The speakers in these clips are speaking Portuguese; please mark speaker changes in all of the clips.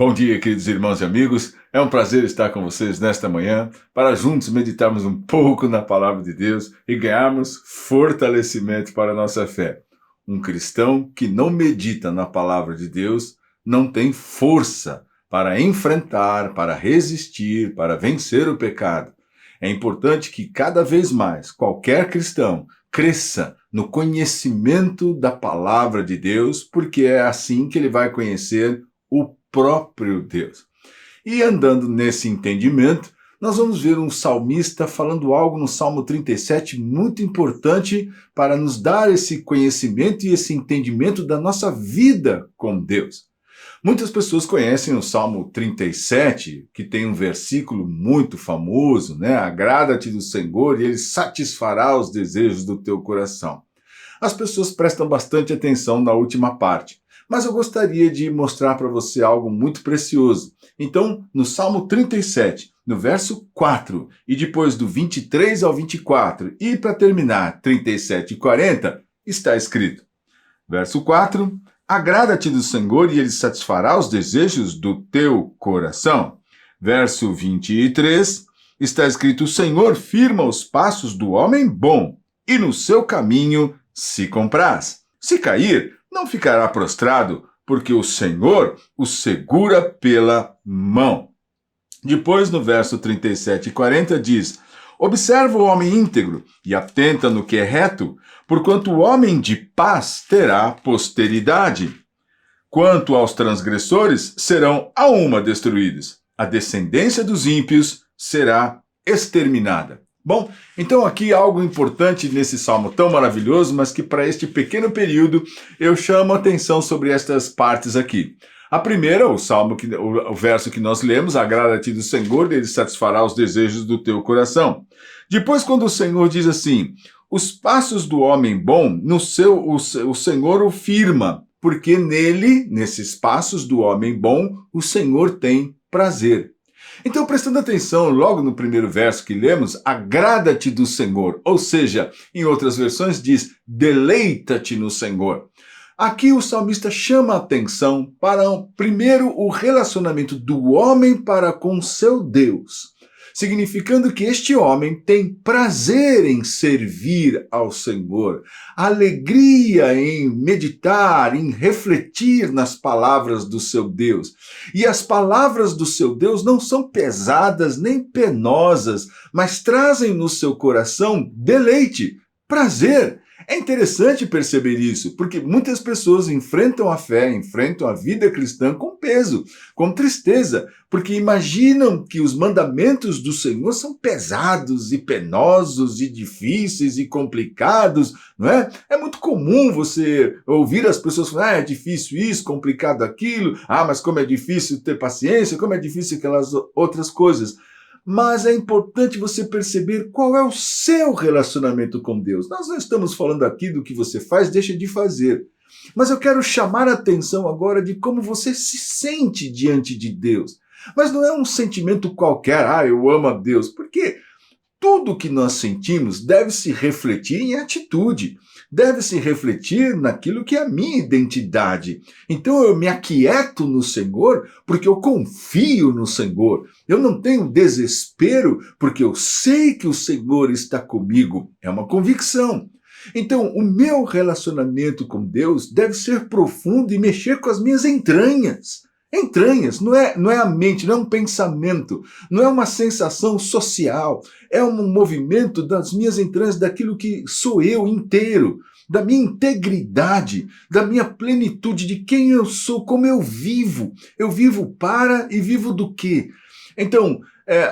Speaker 1: Bom dia, queridos irmãos e amigos. É um prazer estar com vocês nesta manhã para juntos meditarmos um pouco na palavra de Deus e ganharmos fortalecimento para a nossa fé. Um cristão que não medita na palavra de Deus não tem força para enfrentar, para resistir, para vencer o pecado. É importante que cada vez mais qualquer cristão cresça no conhecimento da palavra de Deus, porque é assim que ele vai conhecer o próprio Deus. E andando nesse entendimento, nós vamos ver um salmista falando algo no Salmo 37 muito importante para nos dar esse conhecimento e esse entendimento da nossa vida com Deus. Muitas pessoas conhecem o Salmo 37, que tem um versículo muito famoso, né? Agrada-te do Senhor e Ele satisfará os desejos do teu coração. As pessoas prestam bastante atenção na última parte. Mas eu gostaria de mostrar para você algo muito precioso. Então, no Salmo 37, no verso 4, e depois do 23 ao 24, e para terminar, 37 e 40, está escrito. Verso 4, agrada-te do Senhor e Ele satisfará os desejos do teu coração. Verso 23, está escrito, o Senhor firma os passos do homem bom, e no seu caminho se compraz. Se cair, não ficará prostrado, porque o Senhor o segura pela mão. Depois, no verso 37 e 40, diz, observa o homem íntegro e atenta no que é reto, porquanto o homem de paz terá posteridade. Quanto aos transgressores, serão a uma destruídos. A descendência dos ímpios será exterminada. Bom, então aqui algo importante nesse salmo tão maravilhoso, mas que para este pequeno período eu chamo a atenção sobre estas partes aqui. A primeira, o verso que nós lemos, agrada-te do Senhor, Ele satisfará os desejos do teu coração. Depois, quando o Senhor diz assim, os passos do homem bom, o Senhor o firma, porque nele, nesses passos do homem bom, o Senhor tem prazer. Então, prestando atenção, logo no primeiro verso que lemos, agrada-te do Senhor, ou seja, em outras versões diz, deleita-te no Senhor. Aqui o salmista chama a atenção para, primeiro, o relacionamento do homem para com seu Deus, significando que este homem tem prazer em servir ao Senhor, alegria em meditar, em refletir nas palavras do seu Deus. E as palavras do seu Deus não são pesadas nem penosas, mas trazem no seu coração deleite, prazer. É interessante perceber isso, porque muitas pessoas enfrentam a fé, enfrentam a vida cristã com peso, com tristeza, porque imaginam que os mandamentos do Senhor são pesados e penosos e difíceis e complicados, não é? É muito comum você ouvir as pessoas falar, é difícil isso, complicado aquilo, mas como é difícil ter paciência, como é difícil aquelas outras coisas. Mas é importante você perceber qual é o seu relacionamento com Deus. Nós não estamos falando aqui do que você faz, deixa de fazer. Mas eu quero chamar a atenção agora de como você se sente diante de Deus. Mas não é um sentimento qualquer, eu amo a Deus, porque tudo que nós sentimos deve se refletir em atitude, deve se refletir naquilo que é a minha identidade. Então eu me aquieto no Senhor porque eu confio no Senhor. Eu não tenho desespero porque eu sei que o Senhor está comigo. É uma convicção. Então o meu relacionamento com Deus deve ser profundo e mexer com as minhas entranhas. Entranhas, não é a mente, não é um pensamento, não é uma sensação social, é um movimento das minhas entranhas, daquilo que sou eu inteiro, da minha integridade, da minha plenitude, de quem eu sou, como eu vivo. Eu vivo para e vivo do quê? Então,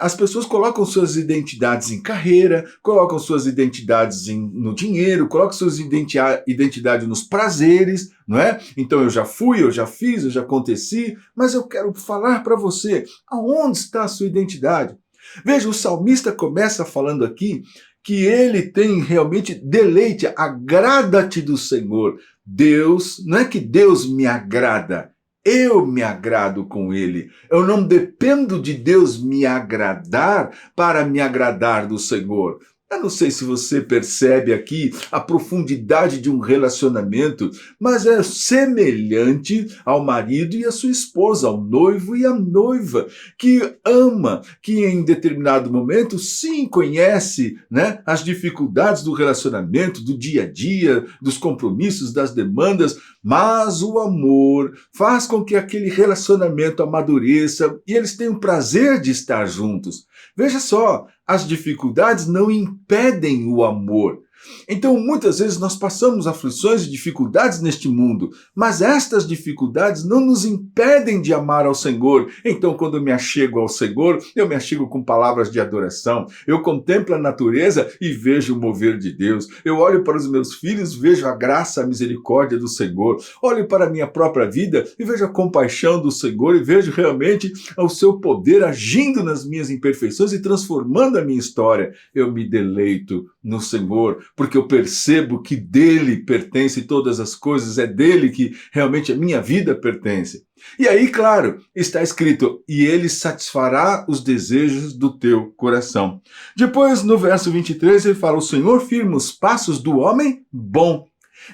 Speaker 1: as pessoas colocam suas identidades em carreira, colocam suas identidades no dinheiro, colocam suas identidades nos prazeres, não é? Então eu já fui, eu já fiz, eu já aconteci, mas eu quero falar para você, aonde está a sua identidade? Veja, o salmista começa falando aqui que ele tem realmente deleite, agrada-te do Senhor. Deus, não é que Deus me agrada, eu me agrado com Ele. Eu não dependo de Deus me agradar para me agradar do Senhor. Eu não sei se você percebe aqui a profundidade de um relacionamento, mas é semelhante ao marido e à sua esposa, ao noivo e à noiva, que ama, que em determinado momento, sim, conhece, né, as dificuldades do relacionamento, do dia a dia, dos compromissos, das demandas, mas o amor faz com que aquele relacionamento amadureça e eles tenham prazer de estar juntos. Veja só, as dificuldades não impedem o amor. Então, muitas vezes nós passamos aflições e dificuldades neste mundo, mas estas dificuldades não nos impedem de amar ao Senhor. Então, quando eu me achego ao Senhor, eu me achego com palavras de adoração. Eu contemplo a natureza e vejo o mover de Deus. Eu olho para os meus filhos, vejo a graça, a misericórdia do Senhor. Olho para a minha própria vida e vejo a compaixão do Senhor e vejo realmente o seu poder agindo nas minhas imperfeições e transformando a minha história. Eu me deleito no Senhor, porque eu percebo que dele pertence todas as coisas, é dele que realmente a minha vida pertence. E aí, claro, está escrito, e ele satisfará os desejos do teu coração. Depois, no verso 23, ele fala, o Senhor firma os passos do homem bom.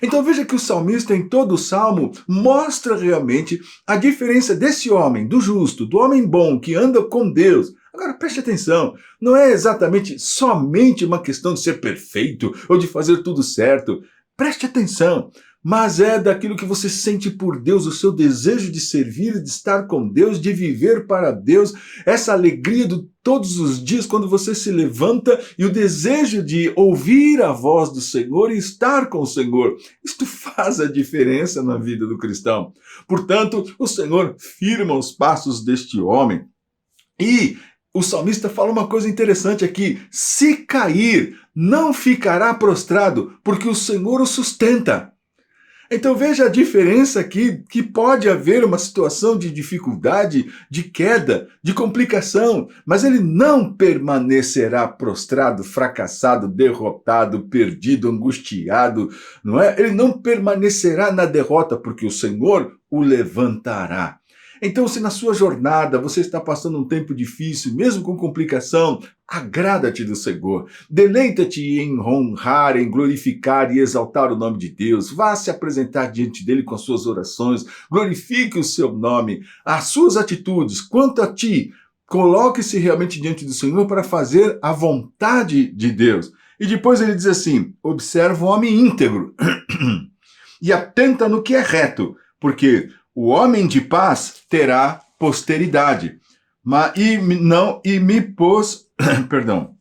Speaker 1: Então veja que o salmista em todo o salmo mostra realmente a diferença desse homem, do justo, do homem bom, que anda com Deus. Agora preste atenção, não é exatamente somente uma questão de ser perfeito ou de fazer tudo certo. Preste atenção, mas é daquilo que você sente por Deus, o seu desejo de servir, de estar com Deus, de viver para Deus, essa alegria de todos os dias quando você se levanta e o desejo de ouvir a voz do Senhor e estar com o Senhor. Isto faz a diferença na vida do cristão. Portanto, o Senhor firma os passos deste homem. E o salmista fala uma coisa interessante aqui, se cair, não ficará prostrado, porque o Senhor o sustenta. Então veja a diferença aqui, que pode haver uma situação de dificuldade, de queda, de complicação, mas ele não permanecerá prostrado, fracassado, derrotado, perdido, angustiado, não é? Ele não permanecerá na derrota, porque o Senhor o levantará. Então, se na sua jornada você está passando um tempo difícil, mesmo com complicação, agrada-te do Senhor. Deleita-te em honrar, em glorificar e exaltar o nome de Deus. Vá se apresentar diante dele com as suas orações. Glorifique o seu nome, as suas atitudes. Quanto a ti, coloque-se realmente diante do Senhor para fazer a vontade de Deus. E depois ele diz assim, observa o homem íntegro e atenta no que é reto, porque o homem de paz terá posteridade. Perdão.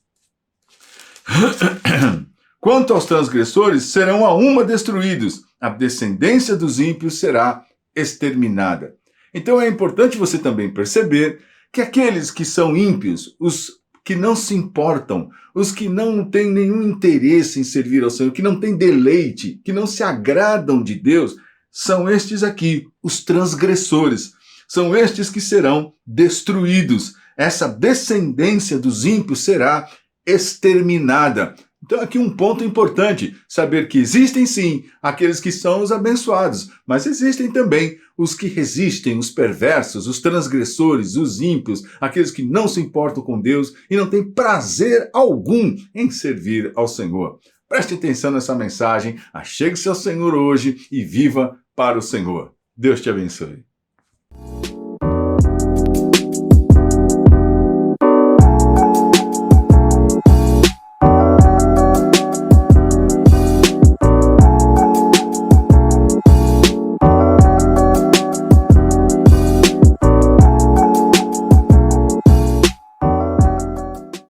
Speaker 1: Quanto aos transgressores, serão a uma destruídos. A descendência dos ímpios será exterminada. Então é importante você também perceber que aqueles que são ímpios, os que não se importam, os que não têm nenhum interesse em servir ao Senhor, que não têm deleite, que não se agradam de Deus, são estes aqui, os transgressores. São estes que serão destruídos. Essa descendência dos ímpios será exterminada. Então aqui um ponto importante, saber que existem sim aqueles que são os abençoados, mas existem também os que resistem, os perversos, os transgressores, os ímpios, aqueles que não se importam com Deus e não têm prazer algum em servir ao Senhor. Preste atenção nessa mensagem, achegue-se ao Senhor hoje e viva para o Senhor. Deus te abençoe.